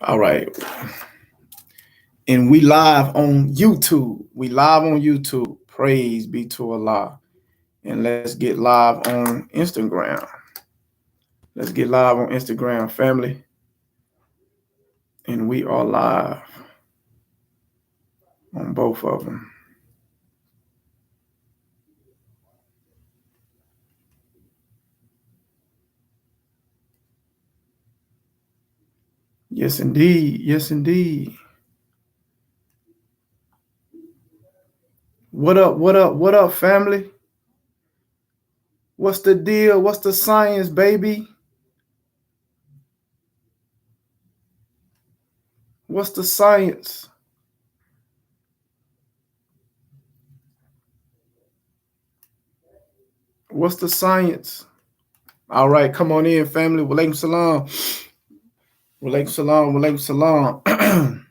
All right. And we live on YouTube. We live on YouTube. Praise be to Allah. And let's get live on Instagram. Let's get live on Instagram, family. And we are live on both of them. Yes, indeed. Yes, indeed. What up? What up? What up, family? What's the deal? What's the science, baby? What's the science? What's the science? All right, come on in, family. Walaikum salam. Walaikum salam. Walaikum salam.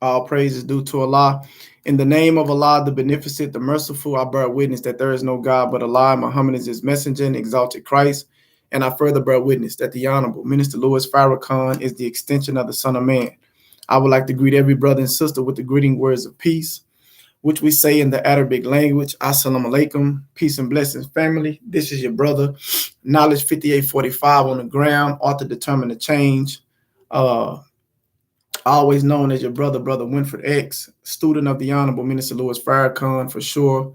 All praise is due to Allah. In the name of Allah, the beneficent, the merciful, I bear witness that there is no God but Allah. Muhammad is his messenger and exalted Christ. And I further bear witness that the Honorable Minister Louis Farrakhan is the extension of the Son of Man. I would like to greet every brother and sister with the greeting words of peace, which we say in the Arabic language. Assalamu alaikum, peace and blessings, family. This is your brother, Knowledge 5845 on the ground, author determined to change. Always known as your brother Winfred X, student of the Honorable Minister Louis Farrakhan for sure.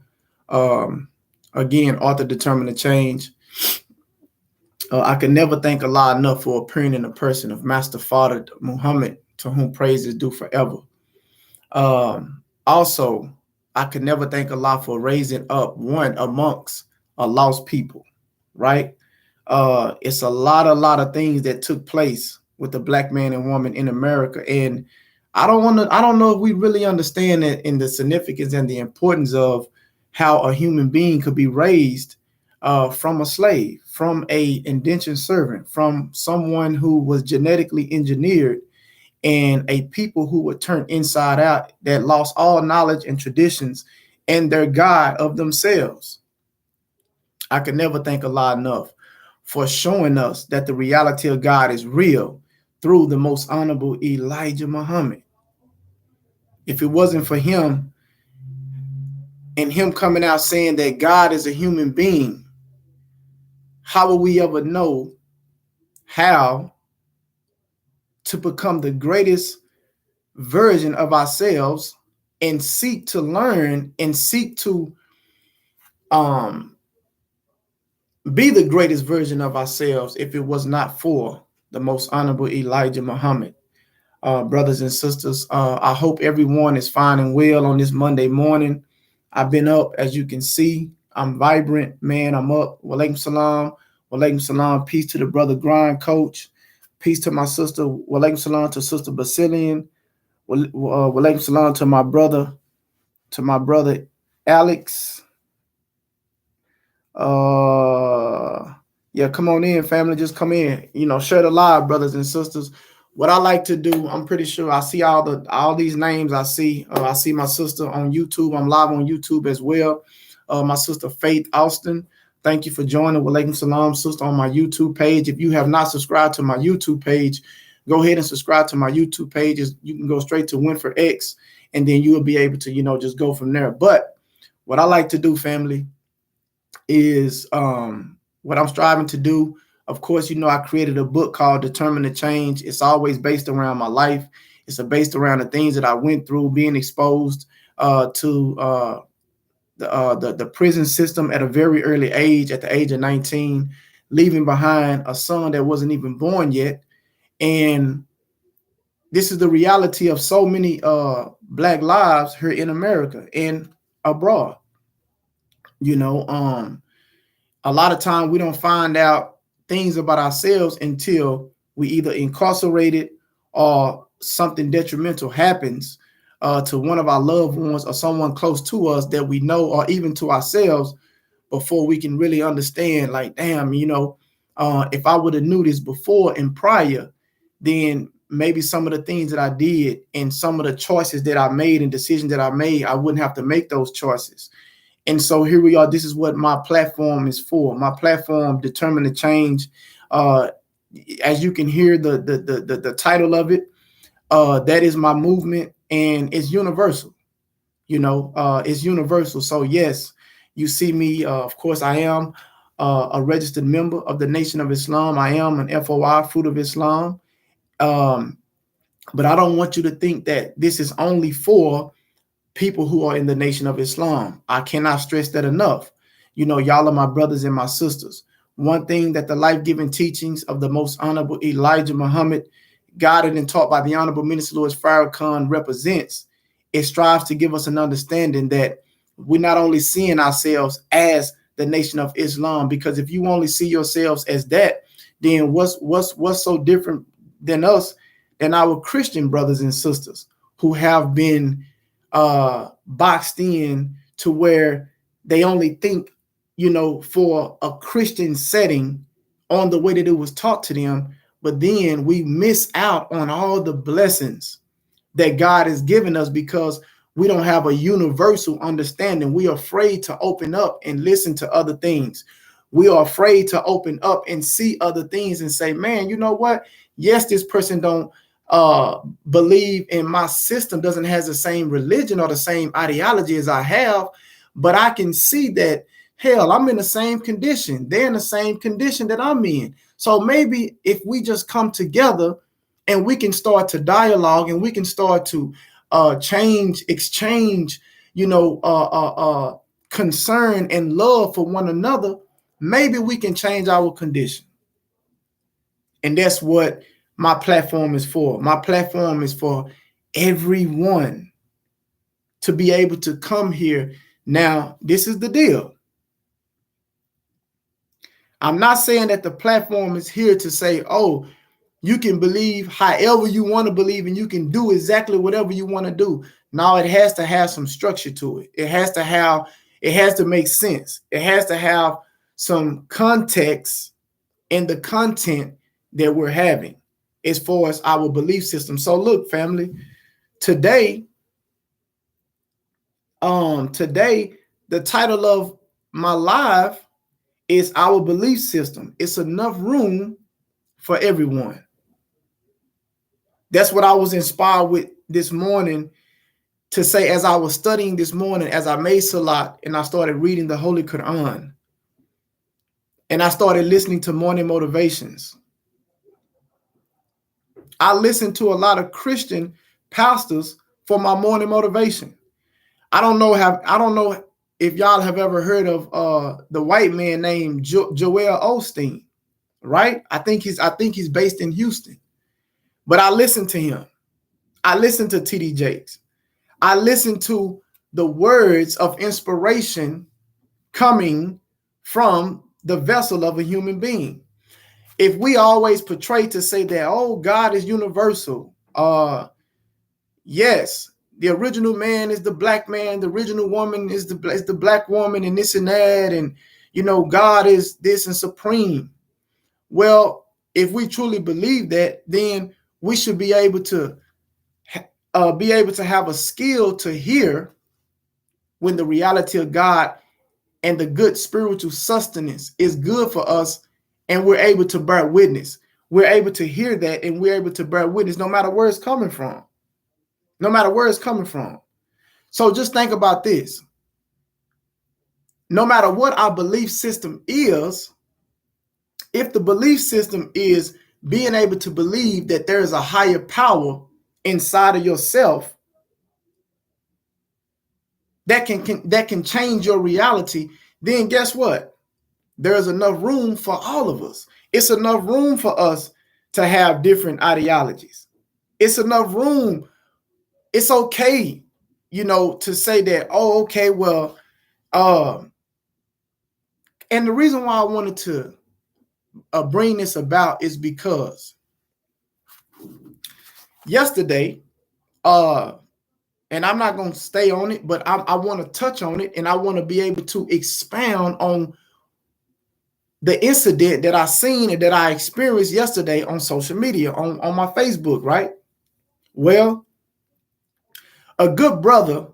Again, author determined to change. I can never thank Allah enough for appearing in the person of Master Father Muhammad, to whom praise is due forever. Also, I can never thank Allah for raising up one amongst a lost people, right? It's a lot of things that took place with the black man and woman in America. And I don't know if we really understand it in the significance and the importance of how a human being could be raised from a slave, from a indentured servant, from someone who was genetically engineered, and a people who were turned inside out, that lost all knowledge and traditions and their God of themselves. I could never thank Allah enough for showing us that the reality of God is real through the most honorable Elijah Muhammad. If it wasn't for him and him coming out saying that God is a human being, how will we ever know how to become the greatest version of ourselves and seek to learn and seek to be the greatest version of ourselves if it was not for the most honorable Elijah Muhammad? Brothers and sisters, I hope everyone is fine and well on this Monday morning. I've been up, as you can see. I'm vibrant, man. I'm up. Walaikum salam. Walaikum salam. Peace to the brother Grind Coach. Peace to my sister. Walaikum salam to Sister Basilian. Walaikum salam to my brother Alex. Yeah, come on in, family. Just come in. Share the live, brothers and sisters. What I like to do, I'm pretty sure I see all these names. I see my sister on YouTube. I'm live on YouTube as well. My sister Faith Austin. Thank you for joining. Walaikum salam, sister, on my YouTube page. If you have not subscribed to my YouTube page, go ahead and subscribe to my YouTube page. You can go straight to Winfred X, and then you will be able to, just go from there. But what I like to do, family, is what I'm striving to do. Of course, I created a book called Determined to Change. It's always based around my life. It's based around the things that I went through, being exposed to the prison system at a very early age, at the age of 19, leaving behind a son that wasn't even born yet. And this is the reality of so many black lives here in America and abroad. A lot of time we don't find out things about ourselves until we either incarcerated or something detrimental happens to one of our loved ones or someone close to us that we know, or even to ourselves, before we can really understand, like, damn, if I would have knew this before and prior, then maybe some of the things that I did and some of the choices that I made and decisions that I made, I wouldn't have to make those choices. And so here we are. This is what my platform is for. My platform, Determined to Change, As you can hear the title of it, that is my movement, and it's universal. It's universal. So yes, you see me. Of course, I am a registered member of the Nation of Islam. I am an FOI, Fruit of Islam. But I don't want you to think that this is only for people who are in the Nation of Islam. I cannot stress that enough. Y'all are my brothers and my sisters. One thing that the life-giving teachings of the most honorable Elijah Muhammad, guided and taught by the Honorable Minister Louis Farrakhan, represents, it strives to give us an understanding that we're not only seeing ourselves as the Nation of Islam, because if you only see yourselves as that, then what's so different than us, than our Christian brothers and sisters who have been boxed in to where they only think, for a Christian setting on the way that it was taught to them. But then we miss out on all the blessings that God has given us because we don't have a universal understanding. We are afraid to open up and listen to other things. We are afraid to open up and see other things and say, man, you know what? Yes, this person don't believe in my system, doesn't have the same religion or the same ideology as I have, but I can see that, hell, I'm in the same condition. They're in the same condition that I'm in. So maybe if we just come together and we can start to dialogue and we can start to exchange, concern and love for one another, maybe we can change our condition. And that's what my platform is for. My platform is for everyone to be able to come here. Now, this is the deal. I'm not saying that the platform is here to say, oh, you can believe however you want to believe and you can do exactly whatever you want to do. No, it has to have some structure to it. It has to make sense. It has to have some context in the content that we're having as far as our belief system. So look, family, today, the title of my live is Our Belief System. It's enough room for everyone. That's what I was inspired with this morning to say as I was studying this morning, as I made Salat and I started reading the Holy Quran and I started listening to morning motivations. I listened to a lot of Christian pastors for my morning motivation. I don't know if y'all have ever heard of the white man named Joel Osteen, right? I think he's based in Houston. But I listened to him. I listened to TD Jakes. I listened to the words of inspiration coming from the vessel of a human being. If we always portray to say that, oh, God is universal, yes, the original man is the black man, the original woman is the black woman, and this and that, and God is this and supreme. Well, if we truly believe that, then we should be able to have a skill to hear when the reality of God and the good spiritual sustenance is good for us, and we're able to bear witness. We're able to hear that, and we're able to bear witness no matter where it's coming from. No matter where it's coming from. So just think about this. No matter what our belief system is, if the belief system is being able to believe that there is a higher power inside of yourself that can change your reality, then guess what? There's enough room for all of us. It's enough room for us to have different ideologies. It's enough room. It's okay, to say that, oh, okay, well, and the reason why I wanted to bring this about is because yesterday, and I'm not going to stay on it, but I want to touch on it, and I want to be able to expound on the incident that I seen and that I experienced yesterday on social media, on my Facebook, right? Well, a good brother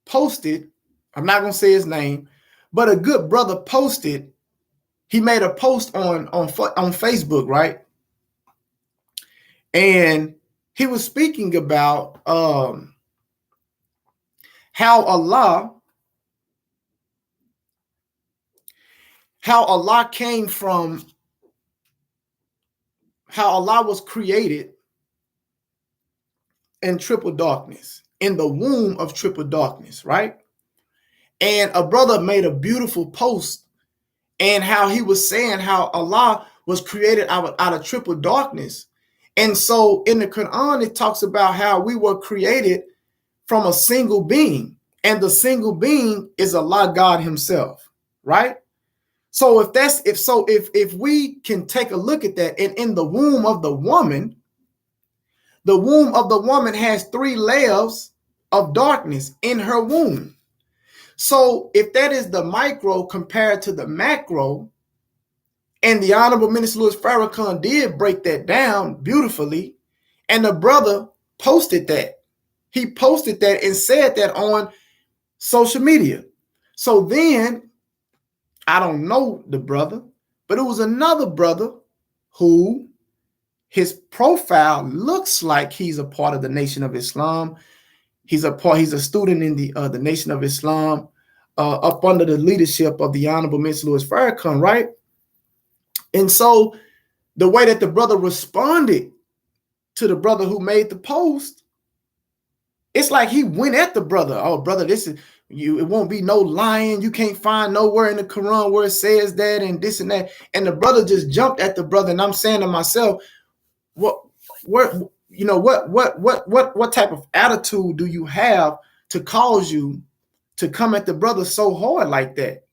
posted, I'm not going to say his name, but a good brother posted he made a post on Facebook, right? And he was speaking about how Allah came from, how Allah was created in triple darkness, in the womb of triple darkness, right? And a brother made a beautiful post, and how he was saying how Allah was created out of triple darkness. And so in the Quran, it talks about how we were created from a single being, and the single being is Allah God himself, right? So if we can take a look at that, and in the womb of the woman has 3 layers of darkness in her womb. So if that is the micro compared to the macro, and the Honorable Minister Louis Farrakhan did break that down beautifully, and the brother posted that. He posted that and said that on social media. So then, I don't know the brother, but it was another brother who his profile looks like he's a part of the Nation of Islam. He's a student in the Nation of Islam, up under the leadership of the Honorable Minister Louis Farrakhan, right? And so the way that the brother responded to the brother who made the post, it's like he went at the brother. Oh, brother, this is you. It won't be no lying. You can't find nowhere in the Quran where it says that, and this and that. And the brother just jumped at the brother. And I'm saying to myself, what type of attitude do you have to cause you to come at the brother so hard like that?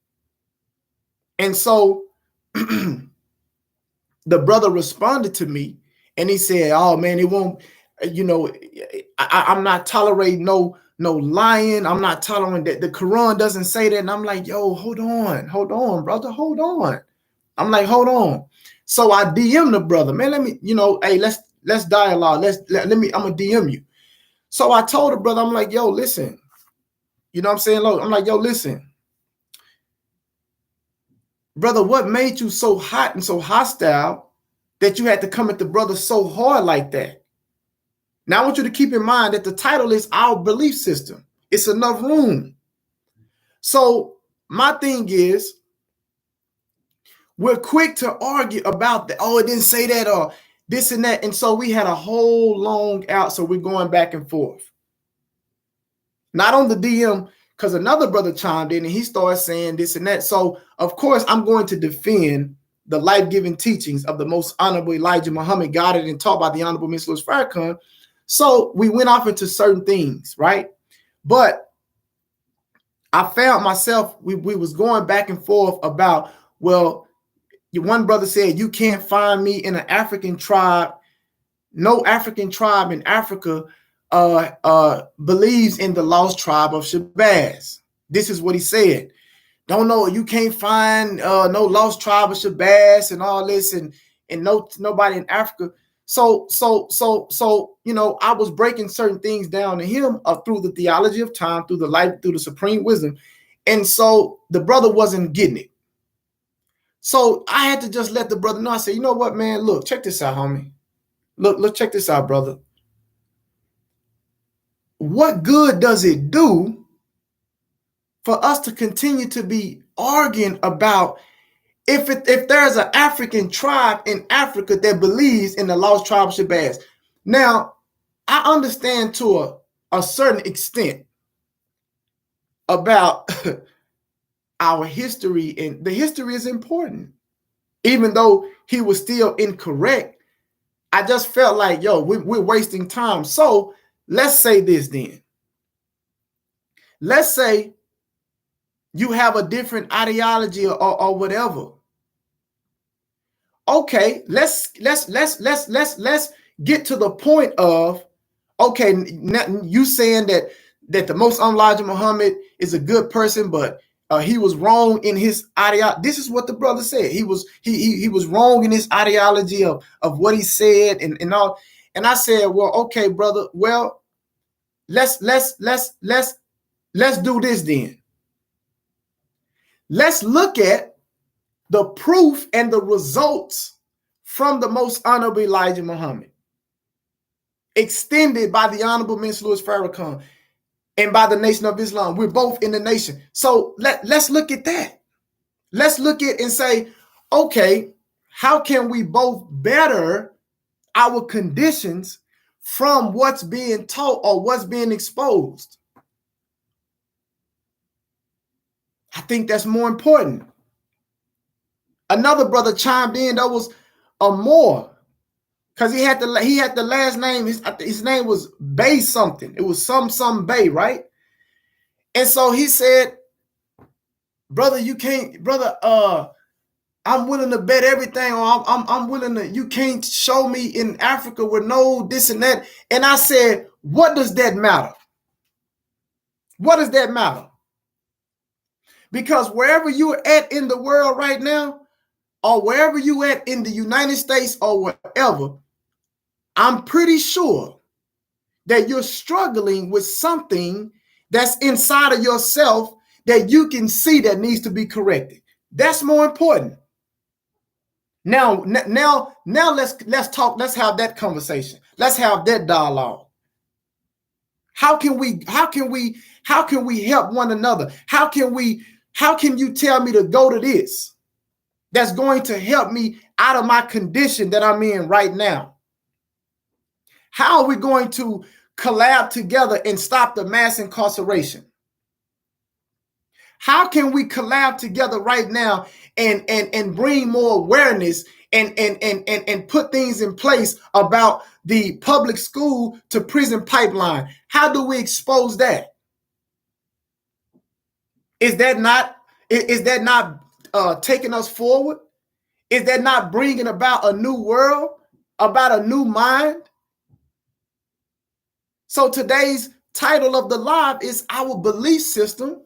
And so the brother responded to me, and he said, oh man, it won't, I'm not tolerating no lying. I'm not tolerating that. The Quran doesn't say that. And I'm like, yo, hold on, brother, hold on. I'm like, hold on. So I DM the brother, man, let me, hey, let's dialogue. I'm gonna DM you. So I told the brother, I'm like, yo, listen, you know what I'm saying? I'm like, yo, listen, brother, what made you so hot and so hostile that you had to come at the brother so hard like that? Now, I want you to keep in mind that the title is Our Belief System. It's enough room. So my thing is, we're quick to argue about that. Oh, it didn't say that, or this and that. And so we had a whole long out. So we're going back and forth. Not on the DM, because another brother chimed in and he started saying this and that. So, of course, I'm going to defend the life-giving teachings of the most honorable Elijah Muhammad, guided and taught by the Honorable Mr. Louis Farrakhan. So we went off into certain things, right? But I found myself, we was going back and forth about, well, one brother said, you can't find me in an African tribe. No African tribe in Africa believes in the lost tribe of Shabazz. This is what he said. Don't know, you can't find no lost tribe of Shabazz and all this, and nobody in Africa. So I was breaking certain things down to him through the theology of time, through the life, through the supreme wisdom. And so the brother wasn't getting it. So I had to just let the brother know. I said, you know what, man, look, check this out, homie. Look, check this out, brother. What good does it do for us to continue to be arguing about if there's an African tribe in Africa that believes in the lost tribe of Shabazz? Now, I understand to a certain extent about our history, and the history is important. Even though he was still incorrect, I just felt like, yo, we're wasting time. So let's say this then. Let's say you have a different ideology or whatever. Okay, let's get to the point of, okay, you saying that the most Elijah Muhammad is a good person, but he was wrong in his ideology. This is what the brother said. He was wrong in his ideology of what he said and all. And I said, well, okay, brother. Well, let's do this then. Let's look at the proof and the results from the Most Honorable Elijah Muhammad, extended by the Honorable Minister Louis Farrakhan and by the Nation of Islam. We're both in the nation. So let's look at that. Let's look at and say, okay, how can we both better our conditions from what's being taught or what's being exposed? I think that's more important. Another brother chimed in. That was Amor, because he had the last name. His name was Bay something. It was some Bay, right? And so he said, brother, you can't, brother. I'm willing to bet everything. Or I'm willing to. You can't show me in Africa with no this and that. And I said, what does that matter? What does that matter? Because wherever you're at in the world right now, or wherever you at in the United States or wherever, I'm pretty sure that you're struggling with something that's inside of yourself that you can see that needs to be corrected. That's more important. Now let's talk. Let's have that conversation. Let's have that dialogue. How can we help one another? How can you tell me to go to this that's going to help me out of my condition that I'm in right now? How are we going to collab together and stop the mass incarceration? How can we collab together right now and bring more awareness and put things in place about the public school to prison pipeline? How do we expose that? Is that not taking us forward? Is that not bringing about a new world, about a new mind? So today's title of the live is Our Belief System.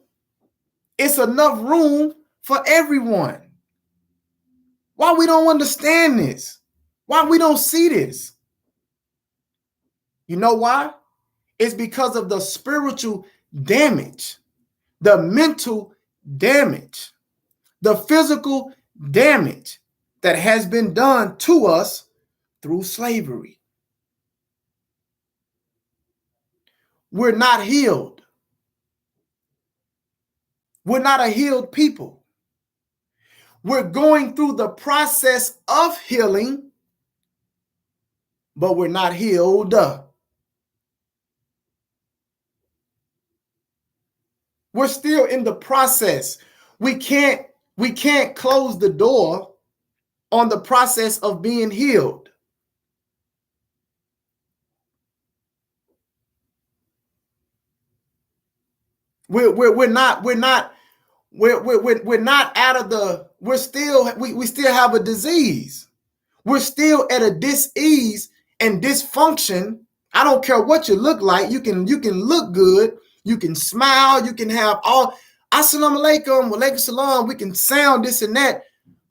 It's enough room for everyone. Why we don't understand this? Why we don't see this? You know why? It's because of the spiritual damage, the mental damage, the physical damage that has been done to us through slavery. We're not healed. We're not a healed people. We're going through the process of healing, but we're not healed. We're still in the process. We can't close the door on the process of being healed. We're not out of the, we still have a disease. We're still at a dis-ease and dysfunction. I don't care what you look like. You can look good. You can smile. You can have all assalamu alaikum, walaikum salam. We can sound this and that.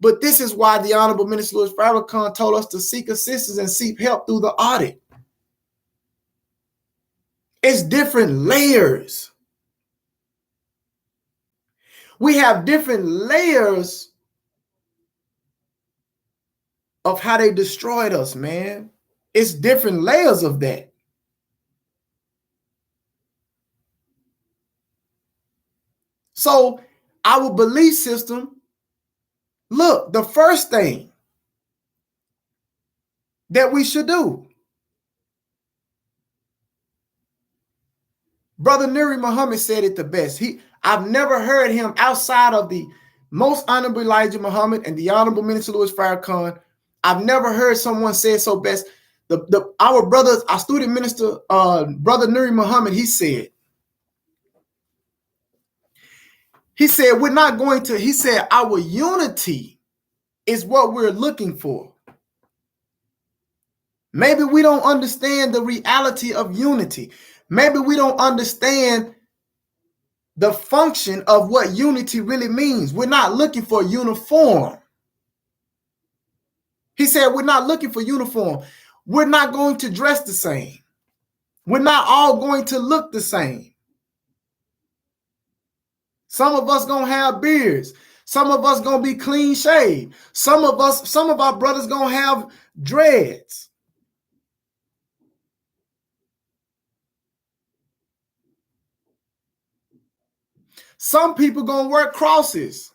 But this is why the Honorable Minister Louis Farrakhan told us to seek assistance and seek help through the audit. It's different layers. We have different layers of how they destroyed us, man. It's different layers of that. So our belief system, look, the first thing that we should do, Brother Nuri Muhammad said it the best. I've never heard him outside of the Most Honorable Elijah Muhammad and the Honorable Minister Louis Farrakhan. I've never heard someone say it so best. Our student minister, Brother Nuri Muhammad, he said, we're not going to, he said, our unity is what we're looking for. Maybe we don't understand the reality of unity. Maybe we don't understand the function of what unity really means. We're not looking for uniform. He said, we're not looking for uniform. We're not going to dress the same. We're not all going to look the same. Some of us going to have beards. Some of us gonna be clean shaved. Some of our brothers gonna have dreads. Some people gonna wear crosses.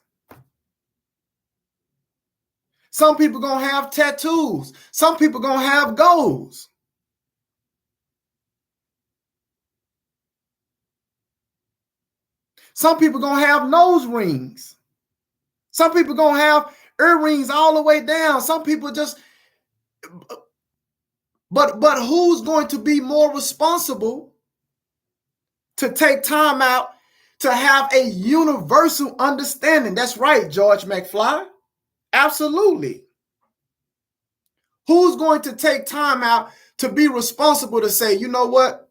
Some people gonna have tattoos. Some people gonna have goals. Some people gonna have nose rings. Some people gonna have earrings all the way down. Some people just, but who's going to be more responsible to take time out to have a universal understanding? That's right, George McFly. Absolutely. Who's going to take time out to be responsible to say, you know what?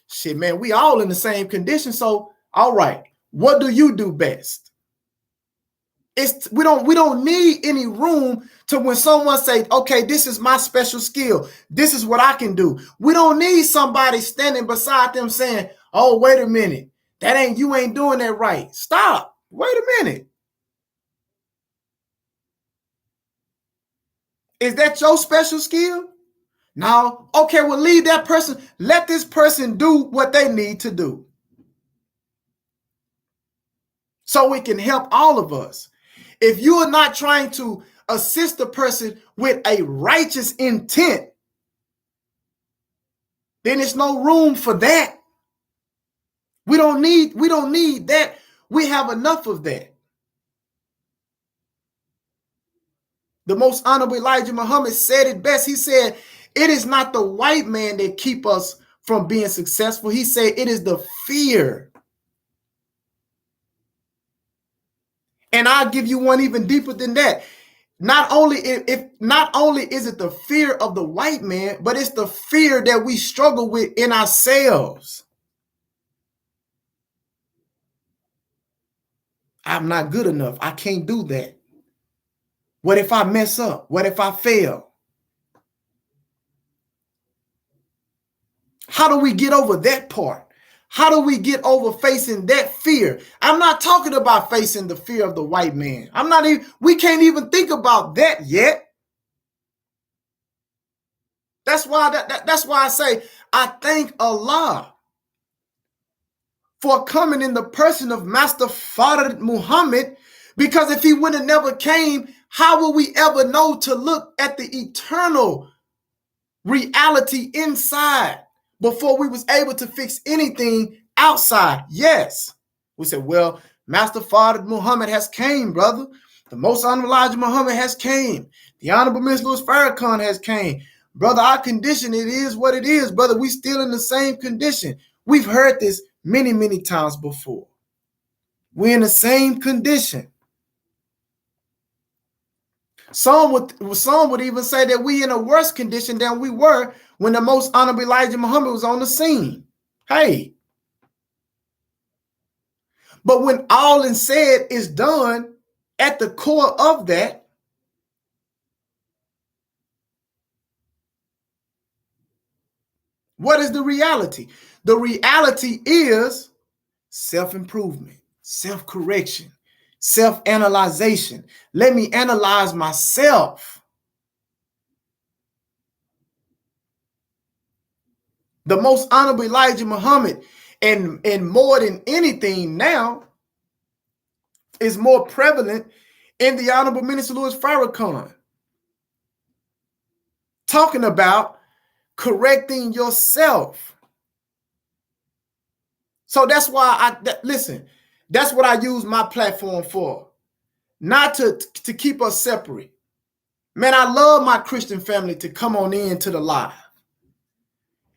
Shit, man, we all in the same condition. So, all right, what do you do best? We don't need any room to when someone say, okay, this is my special skill. This is what I can do. We don't need somebody standing beside them saying, oh, wait a minute. You ain't doing that right. Stop. Wait a minute. Is that your special skill? No. Okay, well, leave that person. Let this person do what they need to do. So we can help all of us. If you are not trying to assist a person with a righteous intent, then there's no room for that. We don't need that. We have enough of that. The most honorable Elijah Muhammad said it best. He said, it is not the white man that keep us from being successful. He said it is the fear. And I'll give you one even deeper than that. Not only is it the fear of the white man, but it's the fear that we struggle with in ourselves. I'm not good enough. I can't do that. What if I mess up? What if I fail? How do we get over that part? How do we get over facing that fear? I'm not talking about facing the fear of the white man. We can't even think about that yet. That's why I say I thank Allah for coming in the person of Master Fard Muhammad, because if he would have never came, how will we ever know to look at the eternal reality inside before we was able to fix anything outside? Yes. We said, well, Master Fard Muhammad has came, brother. The most honorable Elijah Muhammad has came. The honorable Minister Louis Farrakhan has came. Brother, our condition, it is what it is, brother. We still in the same condition. We've heard this many, many times before. We're in the same condition. Some would even say that we in a worse condition than we were when the most honorable Elijah Muhammad was on the scene. Hey. But when all is said is done, at the core of that, what is the reality? The reality is self-improvement, self-correction, self-analyzation. Let me analyze myself. The most honorable Elijah Muhammad, and more than anything now, is more prevalent in the honorable Minister Louis Farrakhan, talking about correcting yourself. So that's why listen, that's what I use my platform for. Not to keep us separate. Man, I love my Christian family to come on into the live.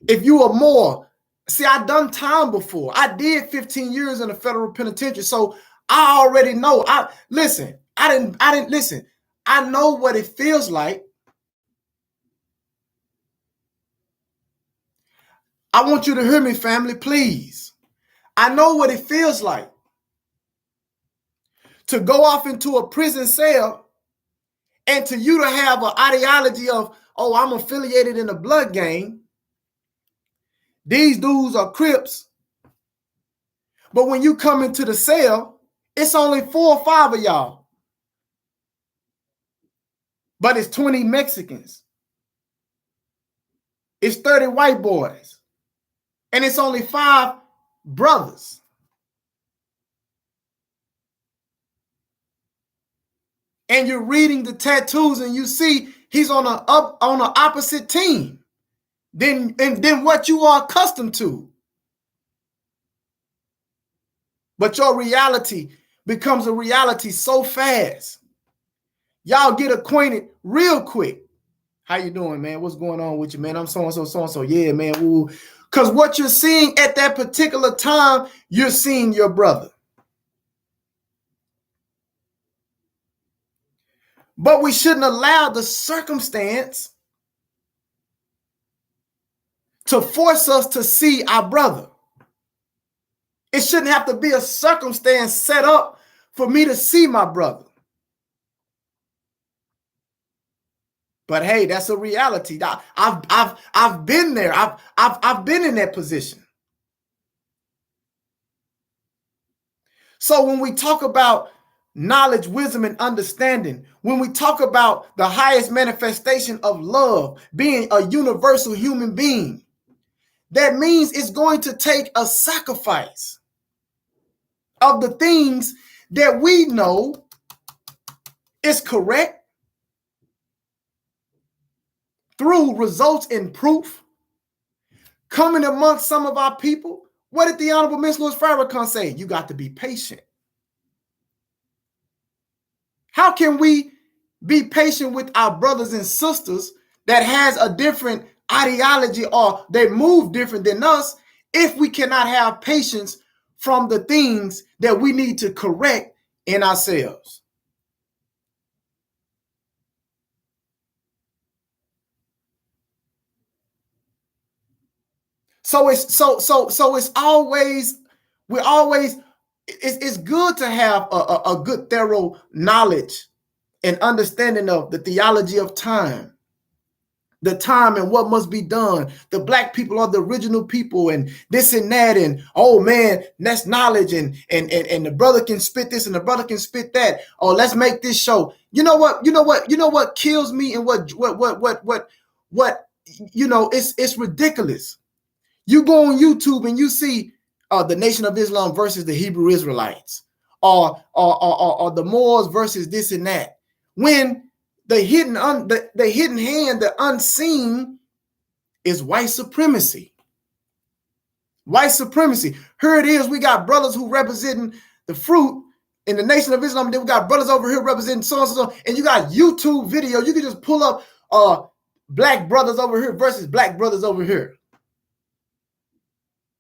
If you are more, see, I've done time before. I did 15 years in a federal penitentiary. So I already know. I didn't listen. I know what it feels like. I want you to hear me, family, please. I know what it feels like to go off into a prison cell and to you to have an ideology of, oh, I'm affiliated in a blood gang. These dudes are Crips. But when you come into the cell It's only 4 or 5 of y'all, but it's 20 Mexicans. It's 30 white boys, and it's only 5 brothers. And you're reading the tattoos, and you see he's on an opposite team than what you are accustomed to. But your reality becomes a reality so fast. Y'all get acquainted real quick. How you doing, man? What's going on with you, man? I'm so-and-so, so-and-so. Yeah, man. Ooh. Because what you're seeing at that particular time, you're seeing your brother. But we shouldn't allow the circumstance to force us to see our brother. It shouldn't have to be a circumstance set up for me to see my brother. But hey, that's a reality. I've been there. I've been in that position. So when we talk about knowledge, wisdom, and understanding, when we talk about the highest manifestation of love, being a universal human being, that means it's going to take a sacrifice of the things that we know is correct through results and proof coming amongst some of our people. What did the Honorable Miss Louis Farrakhan say? You got to be patient. How can we be patient with our brothers and sisters that has a different ideology or they move different than us if we cannot have patience from the things that we need to correct in ourselves? So it's always, it's good to have a good thorough knowledge and understanding of the theology of time, the time and what must be done. The black people are the original people, and this and that, and oh man, that's knowledge, and the brother can spit this and the brother can spit that. Oh, let's make this show. You know what kills me, and what it's ridiculous. You go on YouTube and you see the Nation of Islam versus the Hebrew Israelites, or the Moors versus this and that. When the hidden hand, the unseen, is white supremacy. White supremacy. Here it is. We got brothers who representing the fruit in the Nation of Islam. Then we got brothers over here representing so and so. And you got YouTube video. You can just pull up black brothers over here versus black brothers over here.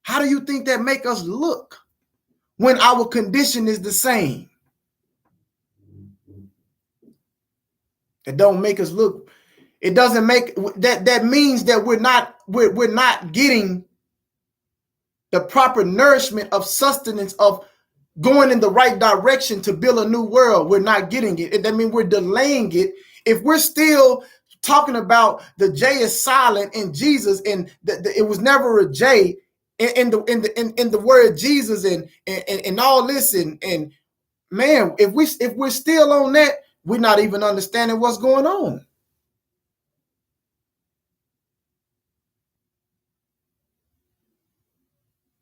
How do you think that make us look when our condition is the same? It don't make us look. It doesn't make that. That means that we're not getting the proper nourishment of sustenance of going in the right direction to build a new world. We're not getting it. That means we're delaying it. If we're still talking about the J is silent in Jesus, and it was never a J in the word Jesus, and all this, and man, if we're still on that, we're not even understanding what's going on.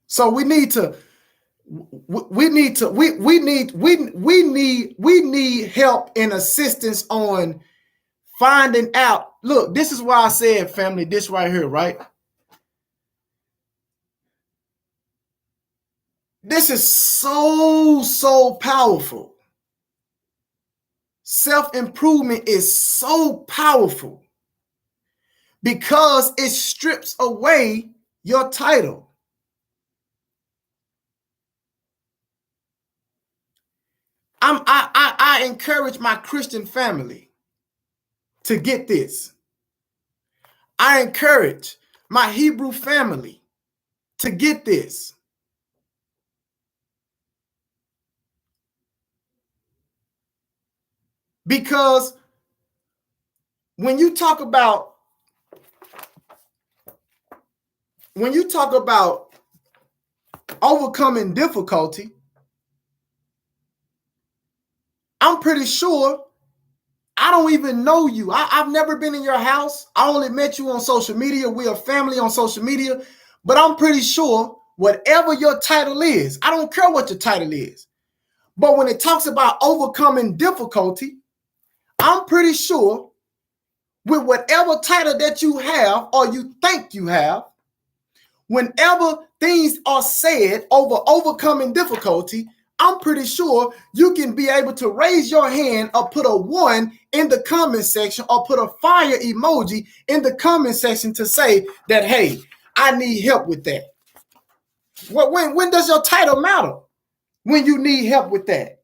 So we need help and assistance on finding out. Look, this is why I said, family, this right here, right? This is so powerful. Self-improvement is so powerful because it strips away your title. I encourage my Christian family to get this. I encourage my Hebrew family to get this. Because when you talk about overcoming difficulty, pretty sure I don't even know you. I've never been in your house. I only met you on social media. We are family on social media. But I'm pretty sure whatever your title is, I don't care what your title is. But when it talks about overcoming difficulty, I'm pretty sure with whatever title that you have or you think you have, whenever things are said over overcoming difficulty, I'm pretty sure you can be able to raise your hand or put a 1 in the comment section or put a fire emoji in the comment section to say that, hey, I need help with that. When does your title matter? When you need help with that.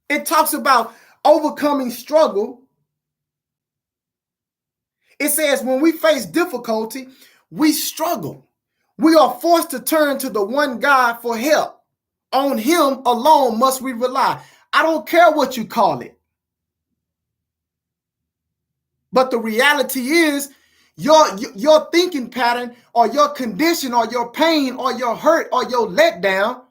It talks about overcoming struggle. It says when we face difficulty, we struggle. We are forced to turn to the one God for help. On him alone must we rely. I don't care what you call it. But the reality is your thinking pattern or your condition or your pain or your hurt or your letdown,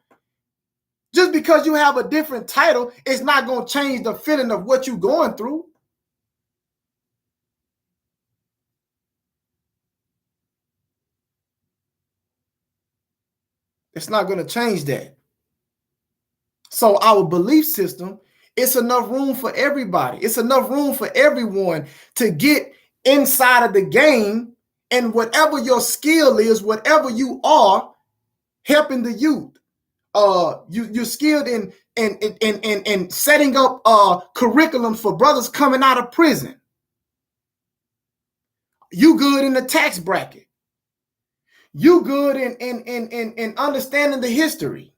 just because you have a different title, it's not going to change the feeling of what you're going through. It's not going to change that. So our belief system, it's enough room for everybody. It's enough room for everyone to get inside of the game, and whatever your skill is, whatever you are, helping the youth. You're skilled in setting up curriculums for brothers coming out of prison. You good in the tax bracket. You good in understanding the history.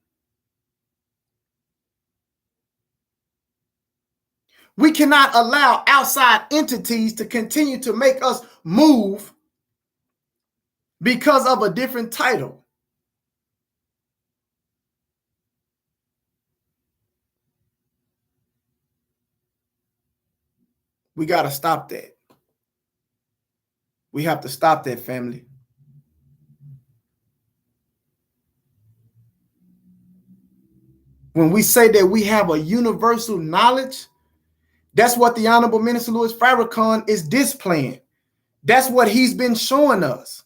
We cannot allow outside entities to continue to make us move because of a different title. We got to stop that. We have to stop that, family. When we say that we have a universal knowledge, that's what the Honorable Minister Louis Farrakhan is displaying. That's what he's been showing us.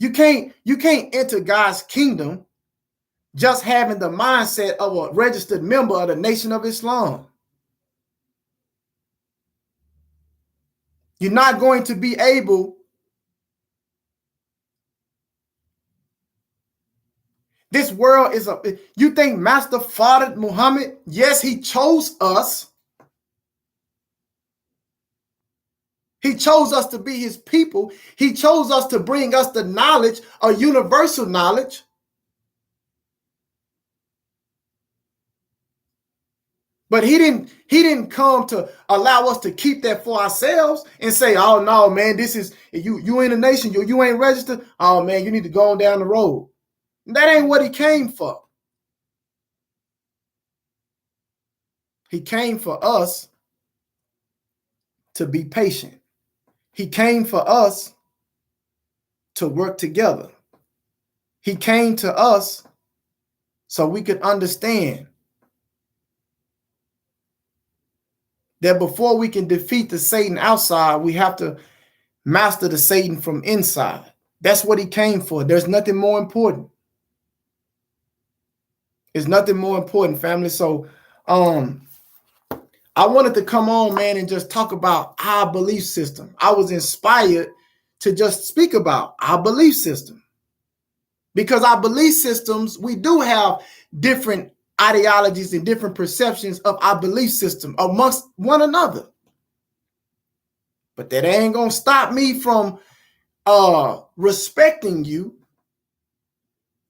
You can't enter God's kingdom just having the mindset of a registered member of the Nation of Islam. You're not going to be able. This world is you think Master Fard Muhammad, yes, he chose us. He chose us to be his people. He chose us to bring us the knowledge, a universal knowledge. But he didn't come to allow us to keep that for ourselves and say, oh no, man, this is you in the nation, you ain't registered. Oh man, you need to go on down the road. That ain't what he came for. He came for us to be patient. He came for us to work together. He came to us so we could understand that before we can defeat the Satan outside, we have to master the Satan from inside. That's what he came for. There's nothing more important. There's nothing more important, family. So I wanted to come on, man, and just talk about our belief system. I was inspired to just speak about our belief system. Because our belief systems, we do have different ideologies and different perceptions of our belief system amongst one another. But that ain't gonna stop me from respecting you.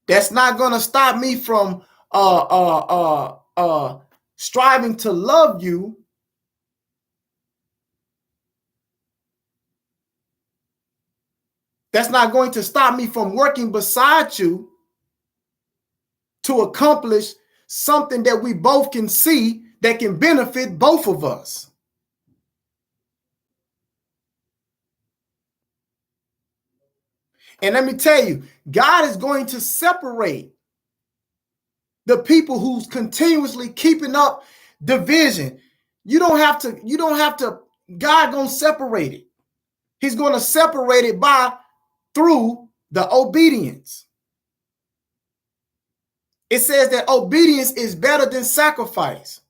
That's not gonna stop me from striving to love you. That's not going to stop me from working beside you to accomplish something that we both can see that can benefit both of us. And let me tell you, God is going to separate the people who's continuously keeping up division. You don't have to, God gonna separate it. He's gonna separate it through the obedience. It says that obedience is better than sacrifice.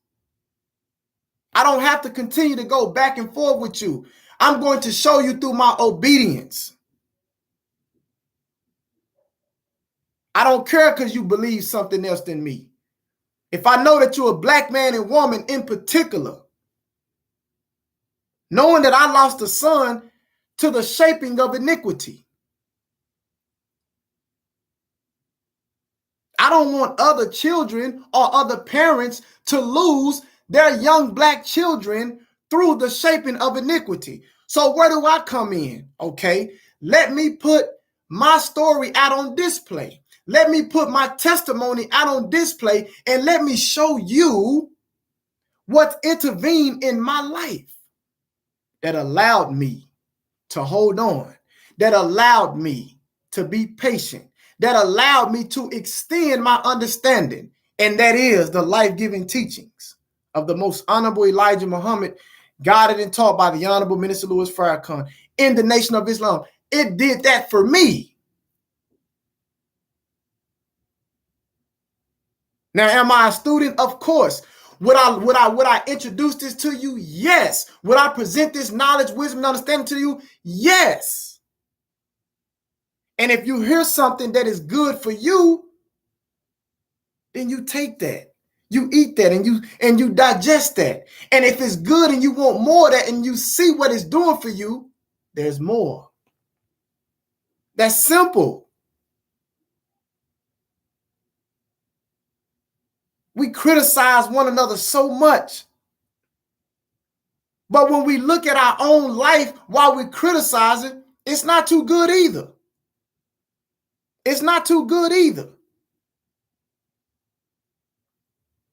I don't have to continue to go back and forth with you. I'm going to show you through my obedience. I don't care because you believe something else than me. If I know that you're a black man and woman in particular, knowing that I lost a son to the shaping of iniquity, I don't want other children or other parents to lose their young black children through the shaping of iniquity. So where do I come in? Okay, let me put my story out on display. Let me put my testimony out on display, and let me show you what intervened in my life that allowed me to hold on, that allowed me to be patient, that allowed me to extend my understanding, and that is the life-giving teachings of the most honorable Elijah Muhammad, guided and taught by the Honorable Minister Louis Farrakhan in the Nation of Islam. It did that for me. Now, am I a student? Of course. Would I introduce this to you? Yes. Would I present this knowledge, wisdom, and understanding to you? Yes. And if you hear something that is good for you, then you take that. You eat that and you digest that. And if it's good and you want more of that and you see what it's doing for you, there's more. That's simple. We criticize one another so much. But when we look at our own life while we criticize it, it's not too good either. It's not too good either.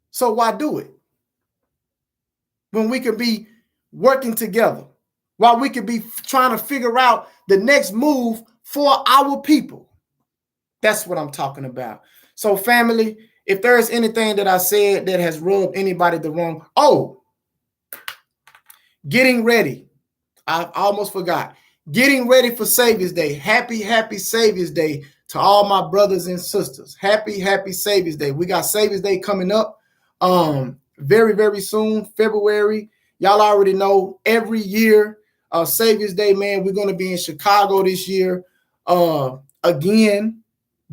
So why do it? When we can be working together, while we could be trying to figure out the next move for our people. That's what I'm talking about. So family, if there's anything that I said that has rubbed anybody the wrong, getting ready. I almost forgot. Getting ready for Savior's Day. Happy, happy Savior's Day to all my brothers and sisters. Happy, happy Savior's Day. We got Savior's Day coming up very, very soon, February. Y'all already know every year, Savior's Day, man, we're going to be in Chicago this year. Again,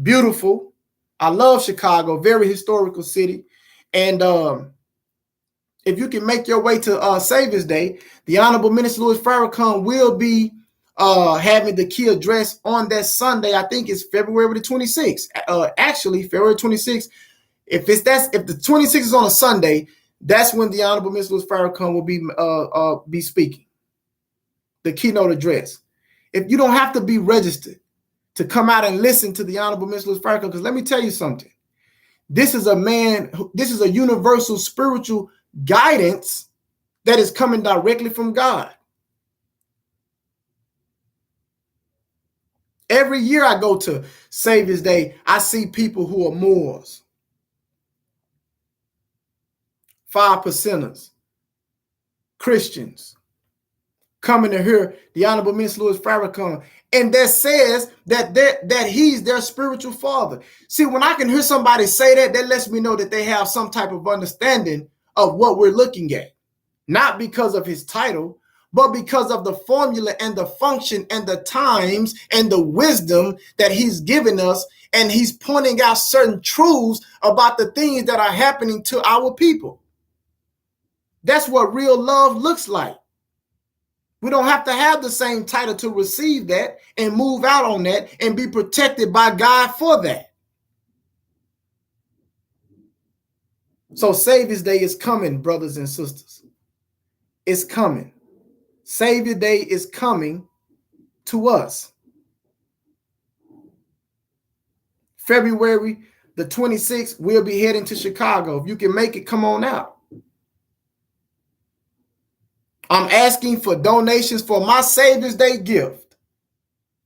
beautiful. I love Chicago, very historical city. And if you can make your way to Savior's Day, the Honorable Minister Louis Farrakhan will be having the key address on that Sunday. I think it's February the 26th. Actually, February 26th. If the 26th is on a Sunday, that's when the Honorable Minister Louis Farrakhan will be speaking the keynote address. If you don't have to be registered to come out and listen to the Honorable Minister Louis Farrakhan, because let me tell you something. This is a universal spiritual guidance that is coming directly from God. Every year I go to Savior's Day, I see people who are Moors, 5%ers, Christians, coming to hear the Honorable Minister Louis Farrakhan, and that says that he's their spiritual father. See, when I can hear somebody say that, that lets me know that they have some type of understanding of what we're looking at. Not because of his title, but because of the formula and the function and the times and the wisdom that he's given us. And he's pointing out certain truths about the things that are happening to our people. That's what real love looks like. We don't have to have the same title to receive that and move out on that and be protected by God for that. So Savior's Day is coming, brothers and sisters. It's coming. Savior Day is coming to us. February the 26th, we'll be heading to Chicago. If you can make it, come on out. I'm asking for donations for my Savior's Day gift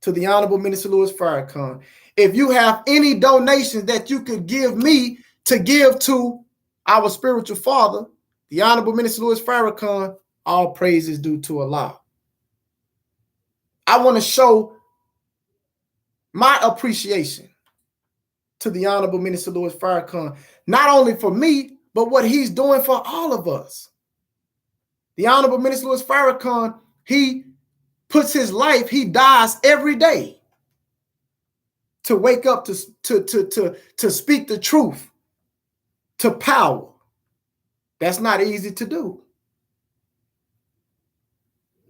to the Honorable Minister Louis Farrakhan. If you have any donations that you could give me to give to our spiritual father, the Honorable Minister Louis Farrakhan, all praise is due to Allah. I want to show my appreciation to the Honorable Minister Louis Farrakhan, not only for me, but what he's doing for all of us. The Honorable Minister Louis Farrakhan, he puts his life, he dies every day to wake up, to speak the truth, to power. That's not easy to do.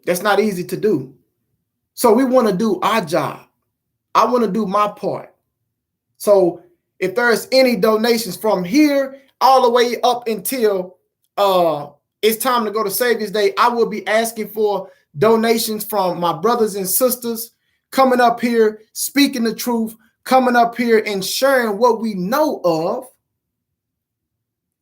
That's not easy to do. So we want to do our job. I want to do my part. So if there's any donations from here all the way up until it's time to go to Savior's Day, I will be asking for donations from my brothers and sisters coming up here, speaking the truth, coming up here and sharing what we know of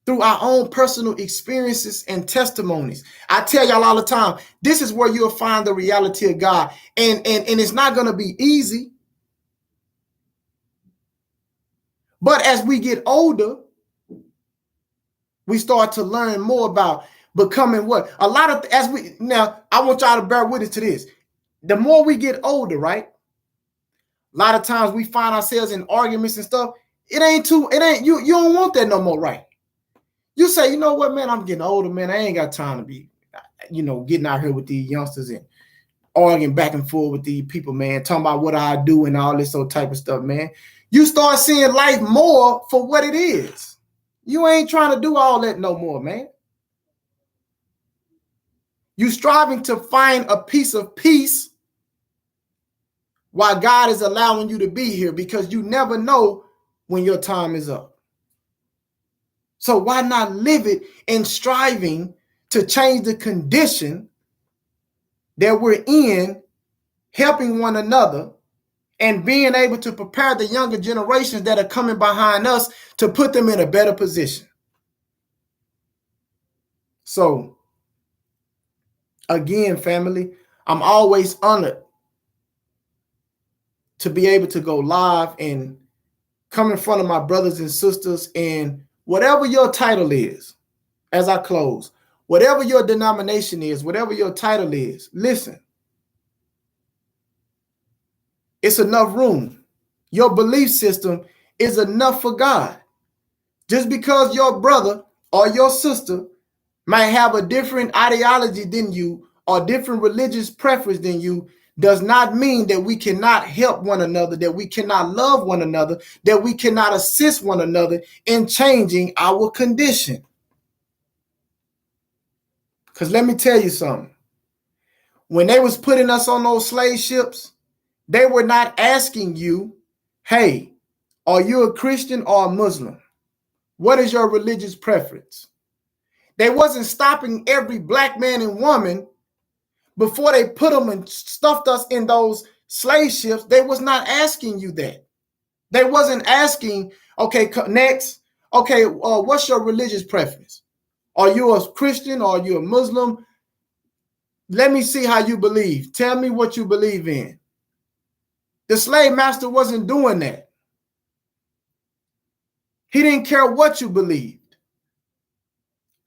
through our own personal experiences and testimonies. I tell y'all all the time, this is where you'll find the reality of God. And it's not going to be easy. But as we get older, we start to learn more about becoming what? A lot of, now, I want y'all to bear witness to this. The more we get older, right? A lot of times we find ourselves in arguments and stuff. You don't want that no more, right? You say, you know what, man, I'm getting older, man. I ain't got time to be, getting out here with these youngsters and arguing back and forth with these people, man, talking about what I do and all this sort of type of stuff, man. You start seeing life more for what it is. You ain't trying to do all that no more, man. You striving to find a piece of peace while God is allowing you to be here, because you never know when your time is up. So why not live it in striving to change the condition that we're in, helping one another, and being able to prepare the younger generations that are coming behind us to put them in a better position. So, again, family, I'm always honored to be able to go live and come in front of my brothers and sisters, and whatever your title is, as I close, whatever your denomination is, whatever your title is, listen, it's enough room. Your belief system is enough for God. Just because your brother or your sister might have a different ideology than you or different religious preference than you does not mean that we cannot help one another, that we cannot love one another, that we cannot assist one another in changing our condition. Because let me tell you something. When they was putting us on those slave ships, they were not asking you, hey, are you a Christian or a Muslim? What is your religious preference? They wasn't stopping every black man and woman before they put them and stuffed us in those slave ships. They was not asking you that. They wasn't asking, okay, next, okay, what's your religious preference? Are you a Christian or are you a Muslim? Let me see how you believe. Tell me what you believe in. The slave master wasn't doing that. He didn't care what you believed.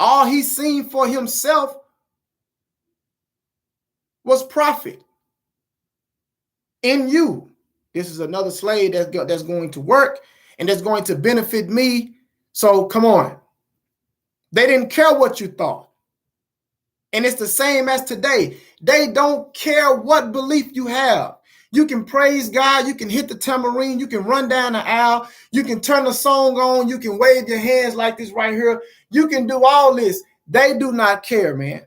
All he seen for himself was profit in you. This is another slave that's going to work and that's going to benefit me. So come on. They didn't care what you thought. And it's the same as today. They don't care what belief you have. You can praise God. You can hit the tambourine. You can run down the aisle. You can turn the song on. You can wave your hands like this right here. You can do all this. They do not care, man.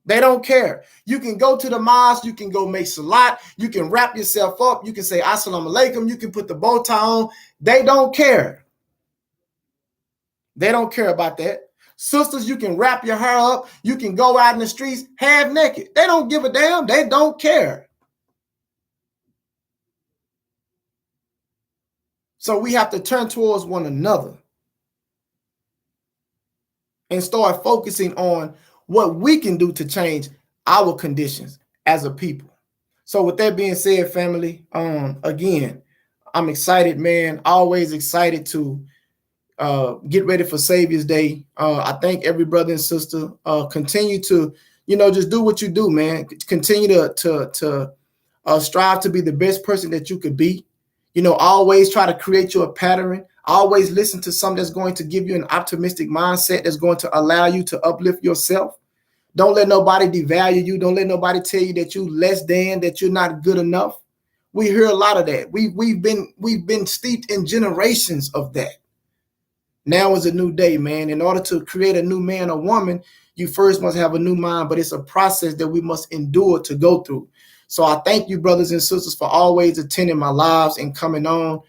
They don't care. You can go to the mosque. You can go make salat. You can wrap yourself up. You can say assalamu alaikum. You can put the bow tie on. They don't care. They don't care about that. Sisters, you can wrap your hair up. You can go out in the streets half naked. They don't give a damn. They don't care. So we have to turn towards one another and start focusing on what we can do to change our conditions as a people. So with that being said, family, again, I'm excited, man. Always excited to get ready for Savior's Day. I thank every brother and sister. Continue to, just do what you do, man. Continue to strive to be the best person that you could be. Always try to create you a pattern. Always listen to something that's going to give you an optimistic mindset that's going to allow you to uplift yourself. Don't let nobody devalue you. Don't let nobody tell you that you less than, that you're not good enough. We hear a lot of that. We've been steeped in generations of that. Now is a new day, man. In order to create a new man or woman, you first must have a new mind, but it's a process that we must endure to go through. So I thank you, brothers and sisters, for always attending my lives and coming on.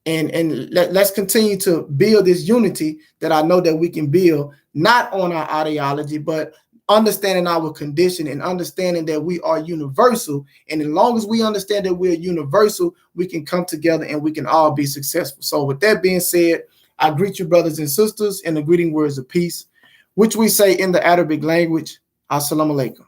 Let's continue to build this unity that I know that we can build, not on our ideology, but understanding our condition and understanding that we are universal. And as long as we understand that we're universal, we can come together and we can all be successful. So with that being said, I greet you, brothers and sisters, in the greeting words of peace, which we say in the Arabic language, Assalamu alaikum.